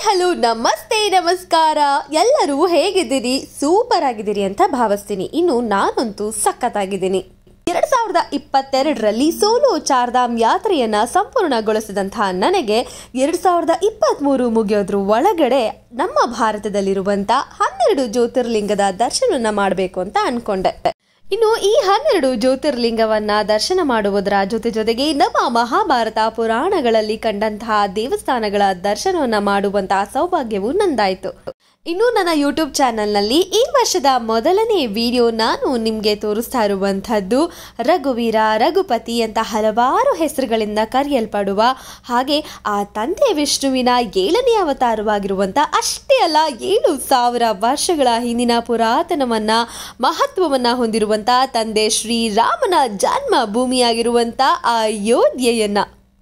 hello ನಮಸ್ತೆ ನಮಸ್ಕಾರ ಎಲ್ಲರೂ ಹೇಗಿದ್ದೀರಿ ಸೂಪರ್ ಆಗಿದ್ದೀರಿ ಅಂತ ಭಾವಿಸ್ತೀನಿ ಇನ್ನು ನಾನಂತೂ ಸಕ್ಕತ್ತಾಗಿದ್ದೀನಿ 2022ರಲ್ಲಿ ಸೋಲೋ ಚಾರ್ಧಾಮ್ ಯಾತ್ರೆಯನ್ನ ಸಂಪೂರ್ಣಗೊಳಿಸಿದಂತಹ ನನಗೆ 2023 ಮುಗಿಯೋದ್ರ ಒಳಗಡೆ ನಮ್ಮ ಭಾರತದಲ್ಲಿರುವಂತ 12 ಜ್ಯೋತಿರ್ಲಿಂಗದ ದರ್ಶನವನ್ನ ಮಾಡಬೇಕು ಅಂತ ಅನ್ಕೊಂಡೆ ಇನ್ನು ಈ 12 ಜ್ಯೋತಿರ್ಲಿಂಗವನ್ನ ದರ್ಶನ ಮಾಡುವುದರ ಜೊತೆಗೆ ನಮ್ಮ ಮಹಾಭಾರತ ಪುರಾಣಗಳಲ್ಲಿ ಕಂಡಂತಹ ದೇವಸ್ಥಾನಗಳ ದರ್ಶನವನ್ನ ಮಾಡುವಂತಹ ಸೌಭಾಗ್ಯವು ನಂದಾಯಿತು ಇನ್ನು ನನ್ನ ಯೂಟ್ಯೂಬ್ ಚಾನೆಲ್ನಲ್ಲಿ ಈ ವರ್ಷದ ಮೊದಲನೇ ವಿಡಿಯೋ ನಾನು ನಿಮಗೆ ತೋರಿಸ್ತಾ ಇರುವಂತದ್ದು ರಘುವೀರ ರಘುಪತಿ ಅಂತ ಹಲವಾರು ಹೆಸರುಗಳಿಂದ ಕರೆಯಲ್ಪಡುವ ಹಾಗೆ ಆ ತಂದೆ ವಿಷ್ಣುವಿನ 7ನೇ ಅವತಾರವಾಗಿರುವಂತ ಅಷ್ಟೇ ಅಲ್ಲ 7000 ವರ್ಷಗಳ ಹಿಂದಿನ ಪುರಾತನವನ್ನ ಮಹತ್ವವನ್ನ ಹೊಂದಿರುವಂತ ತಂದೆ ಶ್ರೀರಾಮನ ಜನ್ಮ ಭೂಮಿಯಾಗಿರುವಂತ ಅಯೋಧ್ಯೆಯನ್ನ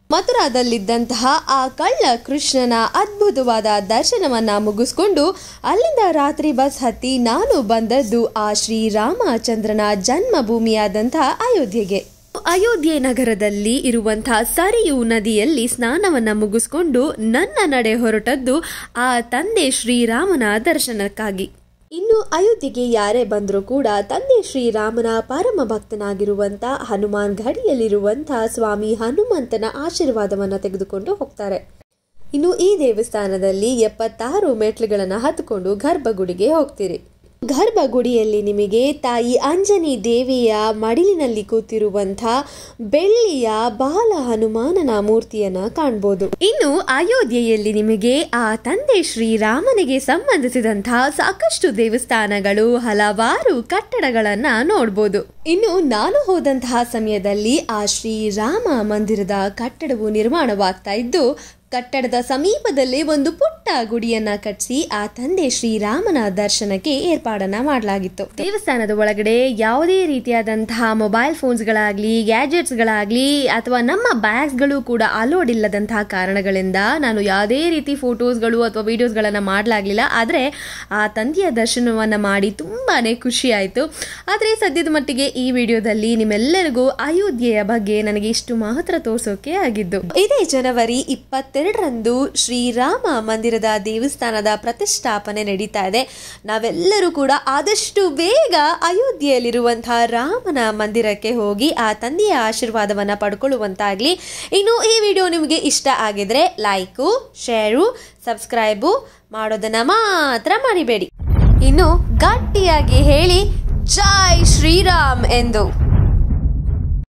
ಮಥುರಾದಲ್ಲಿದ್ದಂತಹ ಆ ಕಳ್ಳ ಕೃಷ್ಣನ ಅದ್ಭುತವಾದ ದರ್ಶನವನ್ನ ಮುಗಿಸ್ಕೊಂಡು ಅಲ್ಲಿಂದ ರಾತ್ರಿ ಬಸ್ ಹತ್ತಿ ನಾನು ಬಂದದ್ದು ಆ ಶ್ರೀರಾಮಚಂದ್ರನ ಜನ್ಮಭೂಮಿಯಾದಂತಹ ಅಯೋಧ್ಯೆಗೆ ಅಯೋಧ್ಯೆ ನಗರದಲ್ಲಿ ಇರುವಂತಹ ಸರಿಯು ನದಿಯಲ್ಲಿ ಸ್ನಾನವನ್ನ ಮುಗಿಸ್ಕೊಂಡು ನನ್ನ ನಡೆ ಹೊರಟದ್ದು ಆ ತಂದೆ ಶ್ರೀರಾಮನ ದರ್ಶನಕ್ಕಾಗಿ ಇನ್ನು ಅಯೋಧ್ಯೆಗೆ ಯಾರೇ ಬಂದರೂ ಕೂಡ ತಂದೆ ಶ್ರೀರಾಮನ ಪರಮ ಭಕ್ತನಾಗಿರುವಂತ ಹನುಮಾನ್ ಗಡಿಯಲ್ಲಿರುವಂತ ಸ್ವಾಮಿ ಹನುಮಂತನ ಆಶೀರ್ವಾದವನ್ನ ತೆಗೆದುಕೊಂಡು ಹೋಗ್ತಾರೆ ಇನ್ನು ಈ ದೇವಸ್ಥಾನದಲ್ಲಿ 76 ಮೆಟ್ಲುಗಳನ್ನು ಹತ್ಕೊಂಡು ಗರ್ಭಗುಡಿಗೆ ಹೋಗ್ತೀರಿ ಗರ್ಭಗುಡಿಯಲ್ಲಿ ನಿಮಗೆ ತಾಯಿ ಅಂಜನಿ ದೇವಿಯ ಮಡಿಲಿನಲ್ಲಿ ಕೂತಿರುವಂತ ಬೆಳ್ಳಿಯ ಬಾಲ ಹನುಮಾನನ ಮೂರ್ತಿಯನ್ನ ಕಾಣಬಹುದು ಇನ್ನು ಅಯೋಧ್ಯೆಯಲ್ಲಿ ನಿಮಗೆ ಆ ತಂದೆ ಶ್ರೀರಾಮನಿಗೆ ಸಂಬಂಧಿಸಿದಂತಹ ಸಾಕಷ್ಟು ದೇವಸ್ಥಾನಗಳು ಹಲವಾರು ಕಟ್ಟಡಗಳನ್ನ ನೋಡಬಹುದು ಇನ್ನು ನಾನು ಹೋದಂತಹ ಸಮಯದಲ್ಲಿ ಆ ಶ್ರೀರಾಮ ಮಂದಿರದ ಕಟ್ಟಡವು ನಿರ್ಮಾಣವಾಗ್ತಾ ಇದ್ದು ಕಟ್ಟಡದ ಸಮೀಪದಲ್ಲೇ ಒಂದು ಪುಟ್ಟ ಗುಡಿಯನ್ನ ಕಟ್ಟಿಸಿ ಆ ತಂದೆ ಶ್ರೀರಾಮನ ದರ್ಶನಕ್ಕೆ ಏರ್ಪಾಡನ್ನ ಮಾಡಲಾಗಿತ್ತು ದೇವಸ್ಥಾನದ ಒಳಗಡೆ ಯಾವುದೇ ರೀತಿಯಾದಂತಹ ಮೊಬೈಲ್ ಫೋನ್ಸ್ಗಳಾಗ್ಲಿ ಗ್ಯಾಜೆಟ್ಸ್ಗಳಾಗ್ಲಿ ಅಥವಾ ನಮ್ಮ ಬ್ಯಾಗ್ಸ್ಗಳು ಕೂಡ ಅಲೋಡ್ ಇಲ್ಲದಂತಹ ಕಾರಣಗಳಿಂದ ನಾನು ಯಾವುದೇ ರೀತಿ ಫೋಟೋಸ್ಗಳು ಅಥವಾ ವಿಡಿಯೋಸ್ಗಳನ್ನ ಮಾಡಲಾಗ್ಲಿಲ್ಲ ಆದರೆ ಆ ತಂದೆಯ ದರ್ಶನವನ್ನ ಮಾಡಿ ತುಂಬಾನೇ ಖುಷಿ ಆಯಿತು ಆದರೆ ಸದ್ಯದ ಮಟ್ಟಿಗೆ ಈ ವಿಡಿಯೋದಲ್ಲಿ ನಿಮ್ಮೆಲ್ಲರಿಗೂ ಅಯೋಧ್ಯೆಯ ಬಗ್ಗೆ ನನಗೆ ಇಷ್ಟು ಮಾತ್ರ ತೋರಿಸೋಕೆ ಆಗಿದ್ದು ಇದೇ ಜನವರಿ 22ರಂದು ಶ್ರೀರಾಮ ಮಂದಿರದ ದೇವಸ್ಥಾನದ ಪ್ರತಿಷ್ಠಾಪನೆ ನಡೀತಾ ಇದೆ ನಾವೆಲ್ಲರೂ ಕೂಡ ಆದಷ್ಟು ಬೇಗ ಅಯೋಧ್ಯೆಯಲ್ಲಿರುವಂತಹ ರಾಮನ ಮಂದಿರಕ್ಕೆ ಹೋಗಿ ಆ ತಂದೆಯ ಆಶೀರ್ವಾದವನ್ನ ಪಡ್ಕೊಳ್ಳುವಂತಾಗ್ಲಿ ಇನ್ನು ಈ ವಿಡಿಯೋ ನಿಮಗೆ ಇಷ್ಟ ಆಗಿದ್ರೆ ಲೈಕು ಶೇರು ಸಬ್ಸ್ಕ್ರೈಬು ಮಾಡೋದನ್ನ ಮಾತ್ರ ಮರಿಬೇಡಿ ಇನ್ನು ಗಟ್ಟಿಯಾಗಿ ಹೇಳಿ ಜೈ ಶ್ರೀರಾಮ್ ಎಂದು